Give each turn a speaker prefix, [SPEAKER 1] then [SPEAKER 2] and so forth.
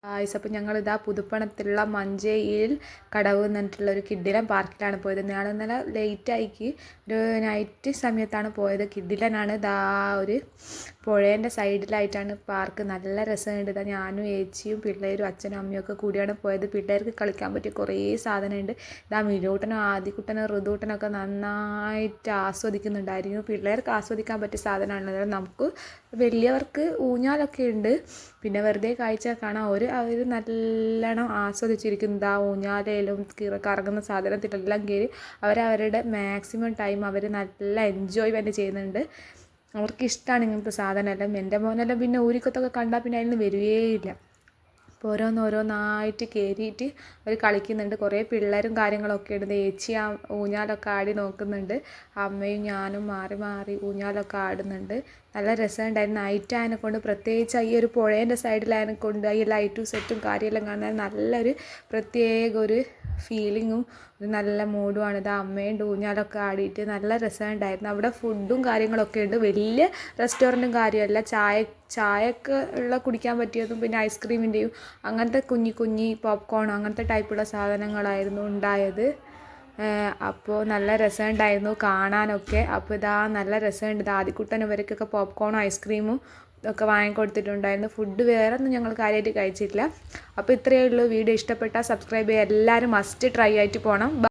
[SPEAKER 1] അപ്പോൾ ഞങ്ങളിതാ പുതുപ്പണത്തിലുള്ള മഞ്ചേരിയിൽ കടവ് എന്നിട്ടുള്ള ഒരു കിഡിലൻ പാർക്കിലാണ് പോയത്. ഞങ്ങൾ ഇന്നലെ ലേറ്റായിക്ക് ഒരു നൈറ്റ് സമയത്താണ് പോയത്. കിഡിലനാണ്. ഇതാ ഒരു പുഴേൻ്റെ സൈഡിലായിട്ടാണ് പാർക്ക്. നല്ല രസമുണ്ട്. ഇതാ ഞാനും ഏച്ചിയും പിള്ളേരും അച്ഛനും അമ്മയും ഒക്കെ കൂടിയാണ് പോയത്. പിള്ളേർക്ക് കളിക്കാൻ പറ്റിയ കുറേ സാധനമുണ്ട്. ഇതാ മിലൂട്ടനും ആദിക്കുട്ടനും ഋതുട്ടനൊക്കെ നന്നായിട്ട് ആസ്വദിക്കുന്നുണ്ടായിരുന്നു. പിള്ളേർക്ക് ആസ്വദിക്കാൻ പറ്റിയ സാധനമാണ്. നമുക്ക് വലിയവർക്ക് ഊഞ്ഞാലൊക്കെ ഉണ്ട്. പിന്നെ വെറുതെ കാഴ്ച കാണാൻ അവർ നല്ലോണം ആസ്വദിച്ചിരിക്കുന്നത്. ആ ഊഞ്ഞാലയിലും കറങ്ങുന്ന സാധനത്തിലെല്ലാം കയറി അവരവരുടെ മാക്സിമം ടൈം അവർ നല്ല എൻജോയ്മെൻറ്റ് ചെയ്യുന്നുണ്ട്. അവർക്കിഷ്ടമാണ് ഇങ്ങനത്തെ സാധനമെല്ലാം. എൻ്റെ മോനെല്ലാം പിന്നെ ഊരിക്കത്തൊക്കെ കണ്ടാൽ പിന്നെ അതിൽ നിന്ന് വരികയില്ല. അപ്പോൾ ഓരോന്നായിട്ട് കയറിയിട്ട് അവർ കളിക്കുന്നുണ്ട്. കുറേ പിള്ളേരും കാര്യങ്ങളൊക്കെ ഉണ്ട്. ഏച്ചി ആ ഊഞ്ഞാലൊക്കെ ആടി നോക്കുന്നുണ്ട്. അമ്മയും ഞാനും മാറി മാറി ഊഞ്ഞാലൊക്കെ ആടുന്നുണ്ട്. നല്ല രസമുണ്ടായിരുന്നു. നൈറ്റ് ആയതിനെക്കൊണ്ട് പ്രത്യേകിച്ച് ഈ ഒരു പുഴേൻ്റെ സൈഡിലായതിനെക്കൊണ്ട് ഈ ലൈറ്റും സെറ്റും കാര്യമെല്ലാം കാണാൻ നല്ലൊരു പ്രത്യേക ഒരു ഫീലിങ്ങും ഒരു നല്ല മൂഡുമാണ്. ഇത് അമ്മയും ഊഞ്ഞാലൊക്കെ ആടിയിട്ട് നല്ല രസമുണ്ടായിരുന്നു. അവിടെ ഫുഡും കാര്യങ്ങളൊക്കെ ഉണ്ട്. വലിയ റെസ്റ്റോറൻറ്റും കാര്യമല്ല. ചായയൊക്കെ ഉള്ള കുടിക്കാൻ പറ്റിയതും പിന്നെ ഐസ്ക്രീമിൻ്റെയും അങ്ങനത്തെ കുഞ്ഞി പോപ്കോൺ അങ്ങനത്തെ ടൈപ്പുള്ള സാധനങ്ങളായിരുന്നു ഉണ്ടായത്. അപ്പോൾ നല്ല രസമുണ്ടായിരുന്നു കാണാനൊക്കെ. അപ്പോൾ ഇതാ നല്ല രസമുണ്ട്. ഇത് ആദിക്കുട്ടനും ഇവർക്കൊക്കെ പോപ്കോണും ഐസ്ക്രീമും ഒക്കെ വാങ്ങിക്കൊടുത്തിട്ടുണ്ടായിരുന്നു. ഫുഡ് വേറെ ഒന്നും ഞങ്ങൾ കാര്യമായിട്ട് കഴിച്ചിട്ടില്ല. അപ്പോൾ ഇത്രയേ ഉള്ളൂ. വീഡിയോ ഇഷ്ടപ്പെട്ടാൽ സബ്സ്ക്രൈബ് ചെയ്യുക. എല്ലാവരും മസ്റ്റ് ട്രൈ ആയിട്ട് പോകണം.